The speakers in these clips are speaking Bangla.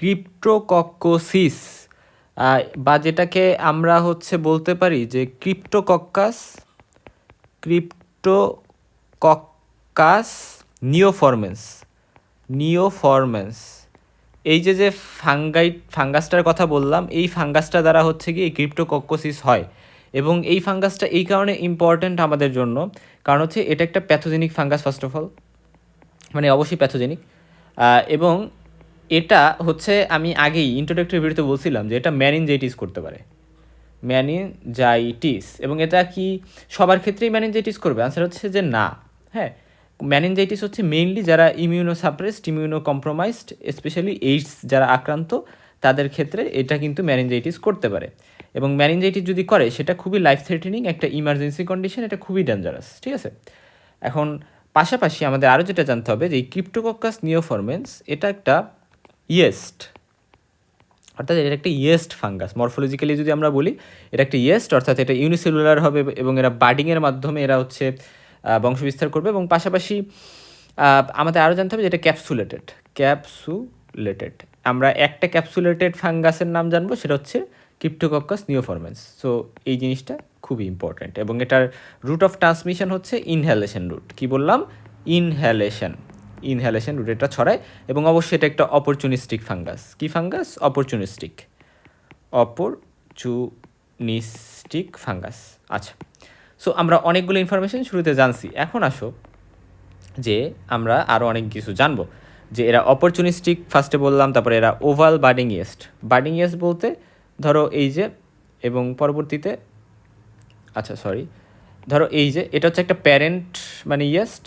ক্রিপ্টোকক্কোসিস বা যেটাকে আমরা বলতে পারি যে ক্রিপ্টোকক্কাস নিওফরমেন্স এই যে ফাঙ্গাসটার কথা বললাম, এই ফাঙ্গাসটা দ্বারা কি এই ক্রিপ্টোকক্কোসিস হয়। এবং এই ফাঙ্গাসটা এই কারণে ইম্পর্ট্যান্ট আমাদের জন্য, কারণ এটা একটা pathogenic fungus first of all, মানে অবশ্যই প্যাথোজেনিক। এবং এটা আমি আগেই ইন্ট্রোডাক্টরি ভিডিওতে বলছিলাম যে এটা মেনিনজাইটিস করতে পারে, মেনিনজাইটিস। এবং এটা কি সবার ক্ষেত্রেই মেনিনজাইটিস করবে? আনসার যে না। হ্যাঁ, মেনিনজাইটিস মেইনলি যারা immuno suppressed, immuno compromised, specially AIDS যারা আক্রান্ত, তাদের ক্ষেত্রে এটা কিন্তু মেনিনজাইটিস করতে পারে। এবং মেনিনজাইটিস যদি করে সেটা খুবই লাইফ থ্রেটেনিং একটা ইমার্জেন্সি কন্ডিশন, এটা খুবই ডেঞ্জারাস। ঠিক আছে, এখন পাশাপাশি আমাদের আরও যেটা জানতে হবে যে এই ক্রিপ্টোকক্কাস নিওফরমেন্স এটা একটা ইয়েস্ট, অর্থাৎ এটা একটা ইয়েস্ট ফাঙ্গাস। মরফোলজিক্যালি যদি আমরা বলি এটা একটা ইয়েস্ট, অর্থাৎ এটা ইউনিসেলুলার হবে এবং এরা বার্ডিংয়ের মাধ্যমে এরা বংশবিস্তার করবে। এবং পাশাপাশি আমাদের আরও জানতে হবে যে এটা ক্যাপসুলেটেড। আমরা একটা ক্যাপসুলেটেড ফাঙ্গাসের নাম জানবো, সেটা ক্রিপ্টোকক্কাস নিওফরমেন্স। সো এই জিনিসটা খুবই ইম্পর্ট্যান্ট। এবং এটার route of transmission inhalation route. কি বললাম? ইনহ্যালেশন রুট এটা ছড়ায়। এবং অবশ্যই এটা একটা অপরচুনিস্টিক ফাঙ্গাস। কি ফাঙ্গাস? Opportunistic fungus. আচ্ছা, সো আমরা অনেকগুলো ইনফরমেশন শুরুতে জানছি। এখন আসো যে আমরা আরও অনেক কিছু জানবো। যে এরা অপরচুনিস্টিক ফার্স্টে বললাম, তারপরে এরা ওভাল বার্ডিং ইয়েস্ট বলতে ধরো এই যে, এবং পরবর্তীতে ধরো এই যে এটা একটা প্যারেন্ট মানে ইয়েস্ট,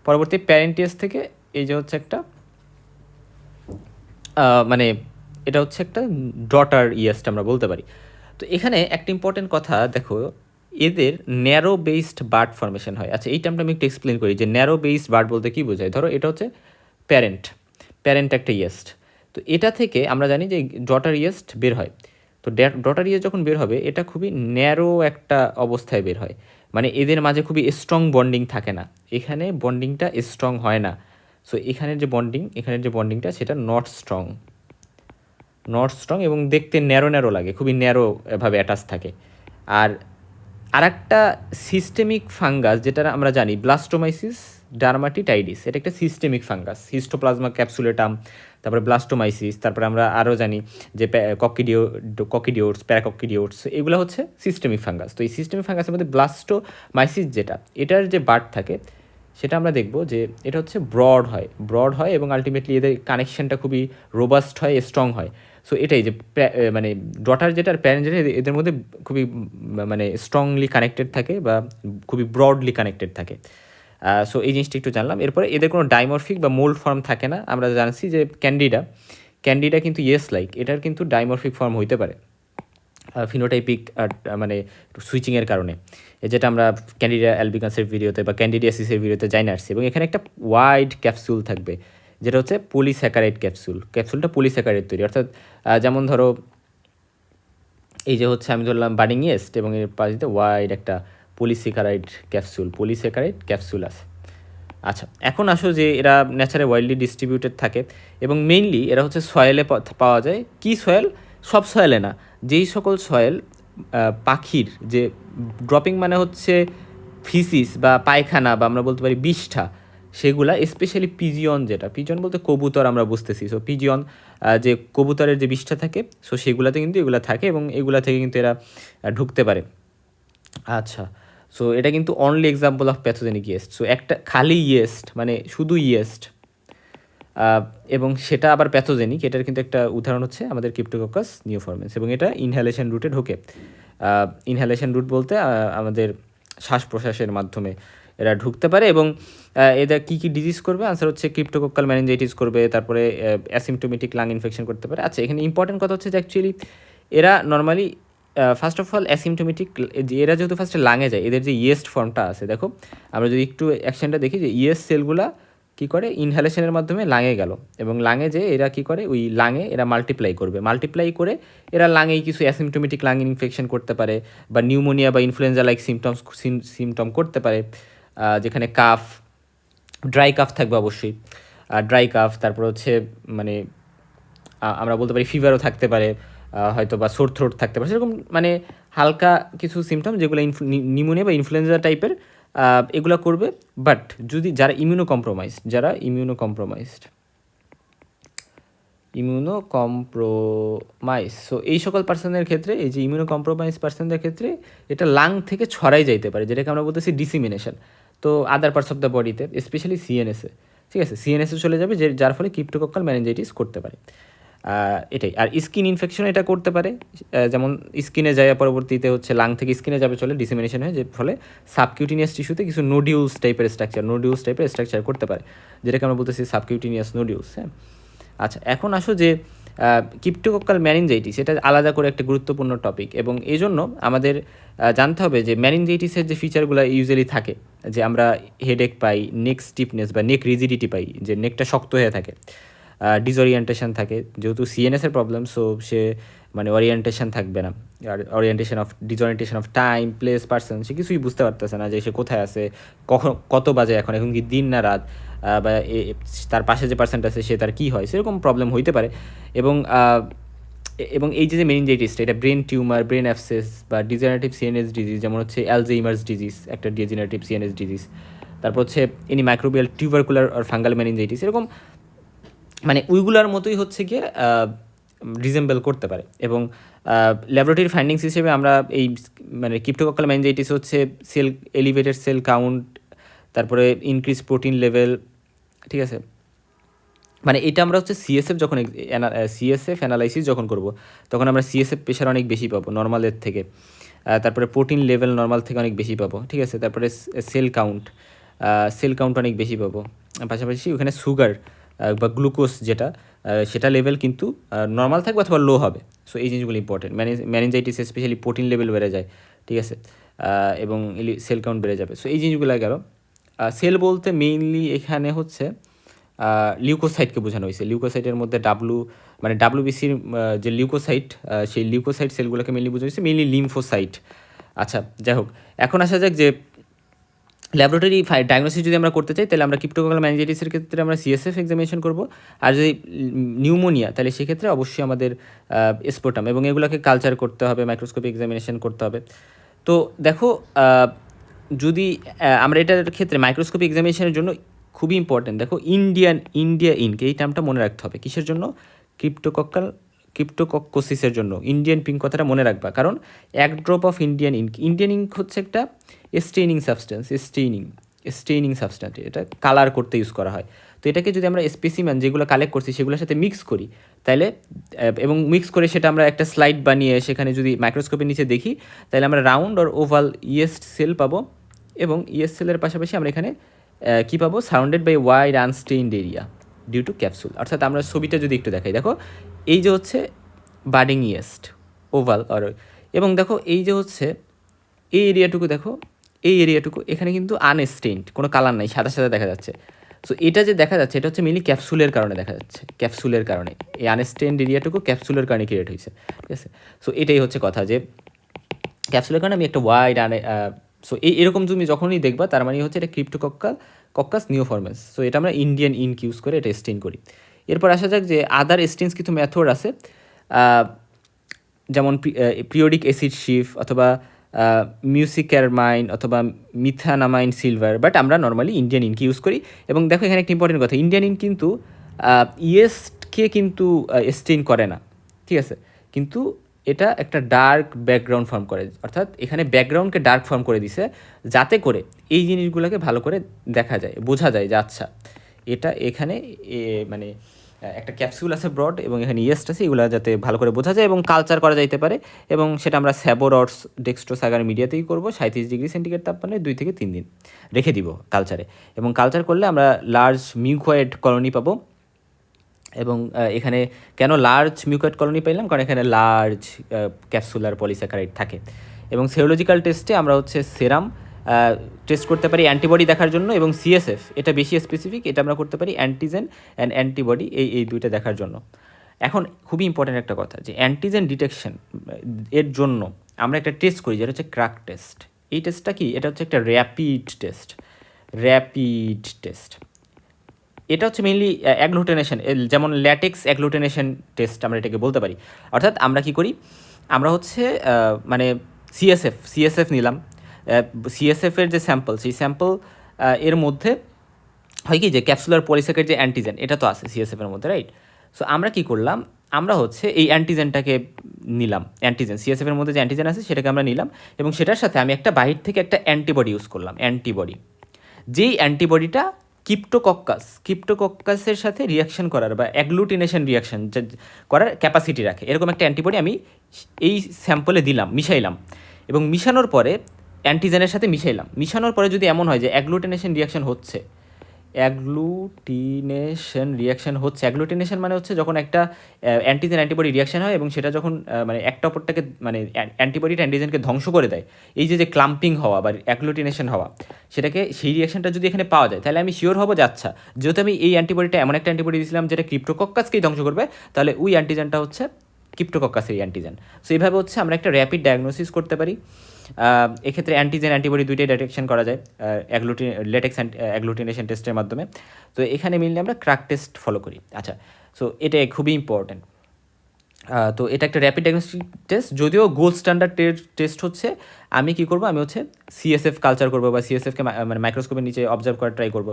পরবর্তী প্যারেন্ট ইয়েস্ট থেকে এই যে একটা মানে এটা একটা ডটার ইয়েস্ট আমরা বলতে পারি। তো এখানে একটা ইম্পর্টেন্ট কথা দেখো, এদের ন্যারো বেসড বার্ড ফর্মেশন হয়। আচ্ছা, এই টার্মটা আমি একটু এক্সপ্লেন করি যে ন্যারো বেসড বার্ড বলতে কী বোঝায়। ধরো এটা প্যারেন্ট একটা ইয়েস্ট, তো এটা থেকে আমরা জানি যে ডটার ইয়েস্ট বের হয়। তো ডটার ইয়েস্ট যখন বের হবে এটা খুবই ন্যারো একটা অবস্থায় বের হয়, মানে এদের মাঝে খুবই স্ট্রং বন্ডিং থাকে না, এখানে বন্ডিংটা স্ট্রং হয় না। সো এখানের যে বন্ডিংটা সেটা নট স্ট্রং এবং দেখতে ন্যারো লাগে, খুবই ন্যারোভাবে অ্যাটাচ থাকে। আর একটা সিস্টেমিক ফাঙ্গাস যেটা আমরা জানি ব্লাস্টোমাইসিস ডার্মাটিটাইডিস, এটা একটা সিস্টেমিক ফাঙ্গাস। হিস্টোপ্লাজমা ক্যাপসুলেটাম, তারপরে ব্লাস্টোমাইসিস, তারপরে আমরা আরও জানি যে ককিডিওটস, প্যারাককিডিওটস, এগুলো সিস্টেমিক ফাঙ্গাস। তো এই সিস্টেমিক ফাঙ্গাসের মধ্যে ব্লাস্টোমাইসিস এটার যে বার্ড থাকে সেটা আমরা দেখব যে এটা ব্রড হয় এবং আলটিমেটলি এদের কানেকশনটা খুবই রোবাস্ট হয়, স্ট্রং হয়। সো এটাই যে মানে ডটার যেটা আর প্যারেন্ট যেটা এদের মধ্যে খুবই মানে স্ট্রংলি কানেক্টেড থাকে বা খুবই ব্রডলি কানেক্টেড থাকে। সো এই জিনিসটা একটু জানলাম। এরপরে এদের কোনো ডাইমরফিক বা মোল্ড ফর্ম থাকে না। আমরা জানছি যে ক্যান্ডিডা কিন্তু এটার কিন্তু ডাইমরফিক ফর্ম হইতে পারে ফিনোটাইপিক মানে সুইচিংয়ের কারণে, যেটা আমরা ক্যান্ডিডা অ্যালবিকান্সের ভিডিওতে বা ক্যান্ডিডিয়াসিসের ভিডিওতে জানি আসছি। এবং এখানে একটা ওয়াইড ক্যাপসুল থাকবে যেটা পলিস্যাকারাইড ক্যাপসুলটা পলিস্যাকারাইড তৈরি, অর্থাৎ যেমন ধরো এই যে আমি ধরলাম বার্ডিং ইয়েস্ট এবং এর পাশে ওয়াইড একটা পলিস্যাকারাইড ক্যাপসুল আছে। আচ্ছা, এখন আসো যে এরা ন্যাচারে ওয়াইল্ডলি ডিস্ট্রিবিউটেড থাকে এবং মেইনলি এরা সয়েলে পাওয়া যায়। কি সয়েল? সব সয়েলে না, যেই সকল সয়েল পাখির যে ড্রপিং মানে ফিসিস বা পায়খানা বা আমরা বলতে পারি বিষ্ঠা, সেগুলা স্পেশালি পিজিয়ন বলতে কবুতর আমরা বুঝতেছি। সো পিজিয়ন যে কবুতরের যে বিষ্ঠা থাকে, সো সেগুলাতে কিন্তু এগুলা থাকে এবং এগুলা থেকে কিন্তু এরা ঢুকতে পারে। আচ্ছা, সো এটা কিন্তু only example of pathogenic yeast. So একটা খালি ইয়েস্ট মানে শুধু ইয়েস্ট এবং সেটা আবার প্যাথোজেনিক, এটার কিন্তু একটা উদাহরণ আমাদের ক্রিপ্টোকক্কাস নিওফরমেন্স। এবং এটা ইনহ্যালেশন রুটে ঢোকে। ইনহ্যালেশন রুট বলতে আমাদের শ্বাস প্রশ্বাসের মাধ্যমে এরা ঢুকতে পারে। এবং এদের কী ডিজিজ করবে? আনসার ক্রিপ্টোকক্কাল মেনিনজাইটিস করবে, তারপরে অ্যাসিমটোমেটিক লাং ইনফেকশন করতে পারে। আচ্ছা, এখানে ইম্পর্টেন্ট কথা যে অ্যাকচুয়ালি এরা normally first of all asymptomatic, এরা যেহেতু ফার্স্টে লাঙে যায়, এদের যে ইয়েস্ট ফর্মটা আছে, দেখো আমরা যদি একটু অ্যাকশনটা দেখি যে ইয়েস্ট সেলগুলা কী করে ইনহ্যালেশনের মাধ্যমে লাঙে গেল এবং লাঙে যে এরা কী করে ওই লাঙে এরা মাল্টিপ্লাই করে এরা লাঙেই কিছু অ্যাসিমটোমেটিক লাং ইনফেকশন করতে পারে বা নিউমোনিয়া বা ইনফ্লুয়েঞ্জা লাইক সিমটম করতে পারে, যেখানে ড্রাই কাফ থাকবে অবশ্যই, ড্রাই কাফ, তারপর মানে আমরা বলতে পারি ফিভারও থাকতে পারে, হয়তো বা সোর থ্রোট থাকতে পারে, সেরকম মানে হালকা কিছু সিমটম যেগুলো নিউমোনিয়া বা ইনফ্লুয়েঞ্জা টাইপের এগুলো করবে। বাট যদি যারা ইমিউনো কম্প্রোমাইজ, সো এই সকল পার্সনের ক্ষেত্রে, এই যে ইমিউনো কম্প্রোমাইজ পার্সনদের ক্ষেত্রে এটা লাং থেকে ছড়াই যাইতে পারে, যেটাকে আমরা বলতেছি ডিসিমিনেশন। তো আদার পার্টস অফ দ্য বডিতে, স্পেশালি সিএনএসে, ঠিক আছে, সিএনএসে চলে যাবে, যার ফলে ক্রিপ্টোকক্কাল মেনিনজাইটিস করতে পারে। এটাই। আর স্কিন ইনফেকশন এটা করতে পারে, যেমন স্কিনে যায়, পরবর্তীতে হচ্ছে লাং থেকে স্কিনে যাবে, চলে ডিসিমিনেশন হয়, যে ফলে সাবকিউটিনিয়াস টিস্যুতে কিছু নোডিউলস টাইপের স্ট্রাকচার করতে পারে, যেটাকে আমরা বলতেছি সাবকিউটিনিয়াস নোডিউলস। হ্যাঁ, আচ্ছা, এখন আসো যে ক্রিপ্টোকক্কাল মেনিনজাইটিস, এটা আলাদা করে একটা গুরুত্বপূর্ণ টপিক, এবং এই জন্য আমাদের জানতে হবে যে মেনিনজাইটিসের যে ফিচারগুলো ইউজুয়ালি থাকে, যে আমরা হেডেক পাই, নেক স্টিফনেস বা নেক রিজিডিটি পাই, যে নেকটা শক্ত হয়ে থাকে, ডিসওরিয়েন্টেশন থাকে, যেহেতু সিএনএসের প্রবলেম, সো সে মানে ওরিয়েন্টেশন থাকবে না, আর ডিসওরিয়েন্টেশন অফ টাইম, প্লেস, পার্সন, সে কিছুই বুঝতে পারতেছে না যে সে কোথায় আছে, কত বাজে, এখন কি দিন না রাত, বা তার পাশে যে পার্সনটা আছে সে তার কী হয়, সেরকম প্রবলেম হইতে পারে। এবং এই যে মেনিনজাইটিসটা, এটা ব্রেন টিউমার, ব্রেন অ্যাবসেস বা ডিজেনারেটিভ সিএনএস ডিজিজ, যেমন হচ্ছে অ্যালজাইমার্স ডিজিজ, একটা ডিজেনারেটিভ সিএনএস ডিজিজ, তারপর হচ্ছে এনি মাইক্রোবিয়াল টিউবারকুলার আর ফাঙ্গাল মেনিনজাইটিস, এরকম মানে উইগুলার মতোই হচ্ছে গিয়ে রিজেম্বল করতে পারে। এবং ল্যাবরেটরি ফাইন্ডিংস হিসেবে আমরা এই মানে ক্রিপ্টোকক্কাল মেনিনজাইটিস হচ্ছে এলিভেটেড সেল কাউন্ট, তারপরে ইনক্রিজ প্রোটিন লেভেল, ঠিক আছে, মানে এটা আমরা হচ্ছে সিএসএফ অ্যানালাইসিস যখন করব, তখন আমরা সিএসএফ প্রেশার অনেক বেশি পাবো নর্মালের থেকে, তারপরে প্রোটিন লেভেল নর্মাল থেকে অনেক বেশি পাবো, ঠিক আছে, তারপরে সেল কাউন্ট অনেক বেশি পাবো, পাশাপাশি ওখানে সুগার বা গ্লুকোজ যেটা সেটা লেভেল কিন্তু নর্মাল থাকবে অথবা লো হবে। সো এই জিনিসগুলো important. Meningitis specially protein level বেড়ে যায়, ঠিক আছে, এবং সেল কাউন্ট বেড়ে যাবে। সো এই জিনিসগুলো গেল। সেল বলতে মেইনলি এখানে হচ্ছে লিউকোসাইটকে বোঝানো হয়েছে। লিউকোসাইটের মধ্যে ডাব্লিউবিসির যে লিউকোসাইট, সেই লিউকোসাইট সেলগুলোকে মেইনলি বোঝানো হয়েছে, মেইনলি লিম্ফোসাইট। আচ্ছা, যাই হোক, এখন আসা যাক যে ল্যাবরেটরি ডায়াগনোসিস যদি আমরা করতে চাই, তাহলে আমরা ক্রিপ্টোকক্কাল মেনিনজাইটিসের ক্ষেত্রে আমরা সিএসএফ এক্সামিনেশন করব, আর যদি নিউমোনিয়া, তাহলে সেক্ষেত্রে অবশ্যই আমাদের স্পোটাম, এবং এগুলোকে কালচার করতে হবে, মাইক্রোস্কোপি এক্সামিনেশন করতে হবে। তো দেখো, যদি আমরা এটার ক্ষেত্রে মাইক্রোস্কোপি এক্সামিনেশনের জন্য খুবই ইম্পর্টেন্ট, দেখো ইন্ডিয়া ইনক, এই টার্মটা মনে রাখতে হবে। কিসের জন্য? ক্রিপ্টোকক্কোসিসের জন্য। ইন্ডিয়ান পিঙ্ক কথাটা মনে রাখবা, কারণ এক ড্রপ অফ ইন্ডিয়ান ইঙ্ক হচ্ছে একটা স্টেইনিং সাবস্টেন্স, এটা কালার করতে ইউজ করা হয়। তো এটাকে যদি আমরা স্পেসিম্যান যেগুলো কালেক্ট করছি সেগুলোর সাথে মিক্স করি, তাহলে এবং মিক্স করে সেটা আমরা একটা স্লাইড বানিয়ে সেখানে যদি মাইক্রোস্কোপের নিচে দেখি, তাহলে আমরা রাউন্ড আর ওভাল ইয়েস্ট সেল পাবো, এবং ইয়েস্ট সেলের পাশাপাশি আমরা এখানে কী পাবো? Surrounded by wide unstained area due to capsule. অর্থাৎ আমরা ছবিটা যদি একটু দেখাই, দেখো এই যে হচ্ছে বাডিং ইয়েস্ট ওভাল, এবং দেখো এই যে হচ্ছে এই এরিয়াটুকু, দেখো এই এরিয়াটুকু এখানে কিন্তু আনস্টেইনড, কোনো কালার নাই, সাদা সাদা দেখা যাচ্ছে। সো এটা যে দেখা যাচ্ছে, এটা হচ্ছে মেনলি ক্যাপসুলের কারণে দেখা যাচ্ছে, ক্যাপসুলের কারণে এই আনস্টেইনড এরিয়াটুকু ক্যাপসুলের কারণে ক্রিয়েট হয়েছে, ঠিক আছে। সো এটাই হচ্ছে কথা, যে ক্যাপসুলের কারণে আমি একটা ওয়াইড সো এরকম তুমি যখনই দেখবা, তার মানে হচ্ছে এটা ক্রিপ্টোকক্কাস নিওফরমেন্স। সো এটা আমরা ইন্ডিয়ান ইনক ইউজ করে এটা স্টেইন করি। এরপর আসা যাক যে আদার স্টেইনস কিছু মেথড আছে, যেমন পিরিয়ডিক অ্যাসিড শিফ, অথবা মিউসিক্যারমাইন, অথবা মিথানামাইন সিলভার, বাট আমরা নর্মালি ইন্ডিয়ান ইনক ইউজ করি। এবং দেখো এখানে একটা ইম্পর্টেন্ট কথা, ইন্ডিয়ান ইনক কিন্তু ইয়েস্টকে কিন্তু স্টেইন করে না, ঠিক আছে, কিন্তু এটা একটা ডার্ক ব্যাকগ্রাউন্ড ফর্ম করে, অর্থাৎ এখানে ব্যাকগ্রাউন্ডকে ডার্ক ফর্ম করে দিছে, যাতে করে এই জিনিসগুলোকে ভালো করে দেখা যায়, বোঝা যায় যে আচ্ছা এটা এখানে মানে একটা ক্যাপসুল আছে ব্রড, এবং এখানে ইয়েস্ট আছে, এগুলো যাতে ভালো করে বোঝা যায় এবং কালচার করা যাইতে পারে। এবং সেটা আমরা স্যাবোরডস ডেক্সট্রোস আগার মিডিয়াতেই করবো, 37 ডিগ্রি সেন্টিগ্রেড তাপমাত্রায় 2 থেকে 3 দিন রেখে দিব কালচারে। এবং কালচার করলে আমরা লার্জ মিউকয়েড কলোনি পাবো। এবং এখানে কেন লার্জ মিউকয়েড কলোনি পাইলাম? কারণ এখানে লার্জ ক্যাপসুলার পলিস্যাকারাইড থাকে। এবং সেরোলজিক্যাল টেস্টে আমরা হচ্ছে সেরাম টেস্ট করতে পারি অ্যান্টিবডি দেখার জন্য, এবং সিএসএফ এটা বেশি স্পেসিফিক, এটা আমরা করতে পারি অ্যান্টিজেন অ্যান্ড অ্যান্টিবডি, এই দুইটা দেখার জন্য। এখন খুবই ইম্পর্ট্যান্ট একটা কথা, যে অ্যান্টিজেন ডিটেকশন এর জন্য আমরা একটা টেস্ট করি, যেটা হচ্ছে ক্রাগ টেস্ট। এই টেস্টটা কি? এটা হচ্ছে একটা র্যাপিড টেস্ট। এটা হচ্ছে মেইনলি অ্যাগ্লুটিনেশন, যেমন ল্যাটেক্স অ্যাগ্লুটিনেশন টেস্ট আমরা এটাকে বলতে পারি। অর্থাৎ আমরা কি করি, আমরা হচ্ছে মানে সিএসএফ নিলাম, সিএসএফের যে স্যাম্পল, সেই স্যাম্পল এর মধ্যে হয় কি যে ক্যাপসুলার পলিস্যাকারাইড যে অ্যান্টিজেন, এটা তো আছে সিএসএফের মধ্যে, রাইট? সো আমরা কি করলাম, আমরা হচ্ছে এই অ্যান্টিজেনটাকে নিলাম, অ্যান্টিজেন সিএসএফের মধ্যে যে অ্যান্টিজেন আছে সেটাকে আমরা নিলাম, এবং সেটার সাথে আমি একটা বাহির থেকে একটা অ্যান্টিবডি ইউজ করলাম, অ্যান্টিবডি, যেই অ্যান্টিবডিটা ক্রিপ্টোকক্কাসের সাথে রিয়াকশন করার বা অ্যাগ্লুটিনেশন রিয়াকশন করার ক্যাপাসিটি রাখে, এরকম একটা অ্যান্টিবডি আমি এই স্যাম্পলে দিলাম, মিশাইলাম, এবং মিশানোর পরে অ্যান্টিজেনের সাথে মিশানোর পরে যদি এমন হয় যে অ্যাগ্লুটিনেশন রিয়াকশন হচ্ছে, অ্যাগ্লুটিনেশন মানে হচ্ছে যখন একটা অ্যান্টিজেন অ্যান্টিবডি রিয়াকশন হয় এবং সেটা যখন মানে একটা অপরটাকে মানে অ্যান্টিবডিটা অ্যান্টিজেনকে ধ্বংস করে দেয়, এই যে ক্লাম্পিং হওয়া বা অ্যাগ্লুটিনেশন হওয়া, সেটাকে সেই রিয়াকশনটা যদি এখানে পাওয়া যায়, তাহলে আমি শিওর হবো যে আচ্ছা, যেহেতু আমি এই অ্যান্টিবডিটা এমন একটা অ্যান্টিবডি দিয়েছিলাম যেটা ক্রিপ্টোকক্কাসকেই ধ্বংস করবে, তাহলে ওই অ্যান্টিজেনটা হচ্ছে ক্রিপ্টোকক্কাসের অ্যান্টিজেন। সো এইভাবে হচ্ছে আমরা একটা র্যাপিড ডায়াগনোসিস করতে পারি। এক্ষেত্রে অ্যান্টিজেন অ্যান্টিবডি দুইটাই ডিটেকশন করা যায় লেটেক্স অ্যাগ্লুটিনেশন টেস্টের মাধ্যমে। তো এখানে মেনলি আমরা ক্রাক টেস্ট ফলো করি। আচ্ছা, সো এটা খুবই ইম্পর্ট্যান্ট। তো এটা একটা র্যাপিড ডায়াগনস্টিক টেস্ট, যদিও গোল্ড স্ট্যান্ডার্ড টেস্ট হচ্ছে আমি কী করবো, আমি হচ্ছে সিএসএফ কালচার করবো বা সিএসএফকে মানে মাইক্রোস্কোপের নিচে অবজার্ভ করার ট্রাই করবো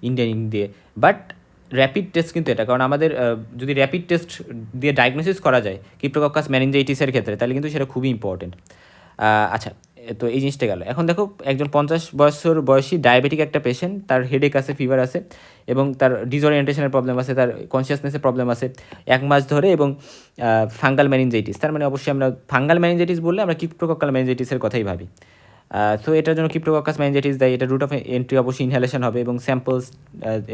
ইন্ডিয়ান ইঙ্ক দিয়ে। বাট র্যাপিড টেস্ট কিন্তু এটা, কারণ আমাদের যদি র্যাপিড টেস্ট দিয়ে ডায়াগনোসিস করা যায় ক্রিপ্টোকক্কাস মেনিনজাইটিসের ক্ষেত্রে, তাহলে কিন্তু সেটা খুবই ইম্পর্টেন্ট। আচ্ছা, তো এই জিনিসটা গেল। এখন দেখো, একজন 50 বছর বয়সী ডায়াবেটিক একটা পেশেন্ট, তার হেডেক আছে, ফিভার আছে, এবং তার ডিসওরিয়েন্টেশনের প্রবলেম আছে, তার কনসিয়াসনেসের প্রবলেম আছে 1 মাস ধরে, এবং ফাঙ্গাল মেনিনজাইটিস। তার মানে অবশ্যই আমরা ফাঙ্গাল মেনিনজাইটিস বললে আমরা ক্রিপ্টোকক্কাল মেনিনজাইটিসের কথাই ভাবি। তো এটার জন্য ক্রিপ্টোকক্কাস মেনিনজাইটিস দেয়, এটা রুট অফ এন্ট্রি অবশ্যই ইনহেলেশন হবে, এবং স্যাম্পলস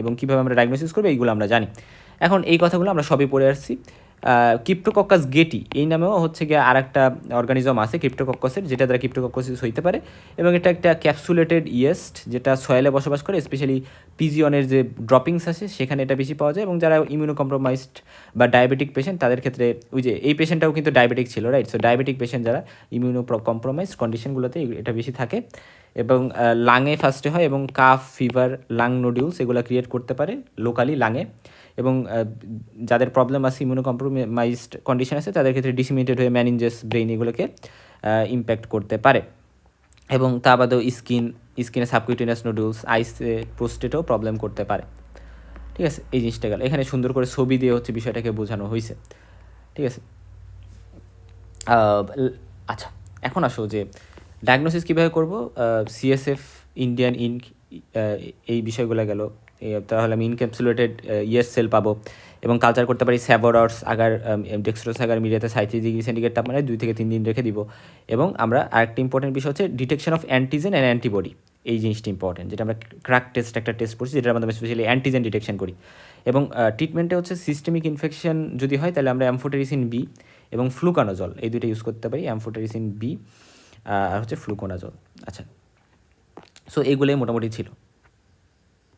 এবং কীভাবে আমরা ডায়াগনোসিস করবো এইগুলো আমরা জানি। এখন এই কথাগুলো আমরা সবই পড়ে আসছি। ক্রিপ্টোকক্কাস গেটি এই নামেও হচ্ছে গিয়ে আর একটা অর্গানিজম আছে ক্রিপ্টোকক্কসের, যেটা দ্বারা ক্রিপ্টোকক্কোসিস হইতে পারে, এবং এটা একটা ক্যাপসুলেটেড ইয়েস্ট যেটা সয়েলে বসবাস করে, স্পেশালি পিজিয়নের যে ড্রপিংস আছে সেখানে এটা বেশি পাওয়া যায়, এবং যারা ইমিউনো কম্প্রোমাইজড বা ডায়াবেটিক পেশেন্ট তাদের ক্ষেত্রে, ওই যে এই পেশেন্টটাও কিন্তু ডায়াবেটিক ছিল, রাইট? সো ডায়াবেটিক পেশেন্ট যারা ইমিউনো কম্প্রোমাইজড কন্ডিশনগুলোতে এটা বেশি থাকে, এবং লাঙে ফার্স্টে হয়, এবং কাফ, ফিভার, লাং নোডিউলস এগুলো ক্রিয়েট করতে পারে লোকালি লাঙে, এবং যাদের প্রবলেম আছে ইমিউনো কম্প্রোমাইজড কন্ডিশন আছে তাদের ক্ষেত্রে ডিসিমিনেটেড হয়ে ম্যানিনজেস, ব্রেইন এগুলোকে ইম্প্যাক্ট করতে পারে। এবং তা বাদেও স্কিনে সাবকিউটেনিয়াস নোডুলস, আইসে, প্রোস্টেটেও প্রবলেম করতে পারে। ঠিক আছে, এই জিনিসটা গেল। এখানে সুন্দর করে ছবি দিয়ে হচ্ছে বিষয়টাকে বোঝানো হয়েছে। ঠিক আছে, আচ্ছা, এখন আসো যে ডায়াগনোসিস কীভাবে করবো। সিএসএফ, ইন্ডিয়ান ইনক, এই বিষয়গুলো গেল। তাহলে আমি ইনক্যাপসুলেটেড ইয়েস্ট সেল পাবো, এবং কালচার করতে পারি স্যাবোরাউডস, আগার, ডেক্সট্রোস আগার মিডিয়াতে 37 ডিগ্রি সেন্টিগ্রেড তাপমাত্রায় 2 থেকে 3 দিন রেখে দিব। এবং আমরা আরেকটা ইম্পর্টেন্ট বিষয় হচ্ছে detection of antigen and antibody, এই জিনিসটা ইম্পর্টেন্ট, যেটা আমরা ক্রাক টেস্ট একটা টেস্ট করছি, যেটার মাধ্যমে স্পেশালি অ্যান্টিজেন ডিটেকশন করি। এবং ট্রিটমেন্টে হচ্ছে সিস্টেমিক ইনফেকশন যদি হয় তাহলে আমরা অ্যামফোটেরিসিন বি এবং ফ্লুকানোজল এই দুটো ইউজ করতে পারি, অ্যামফোটেরিসিন বি আর হচ্ছে ফ্লুকোনাজল। আচ্ছা, সো এইগুলোই মোটামুটি ছিল।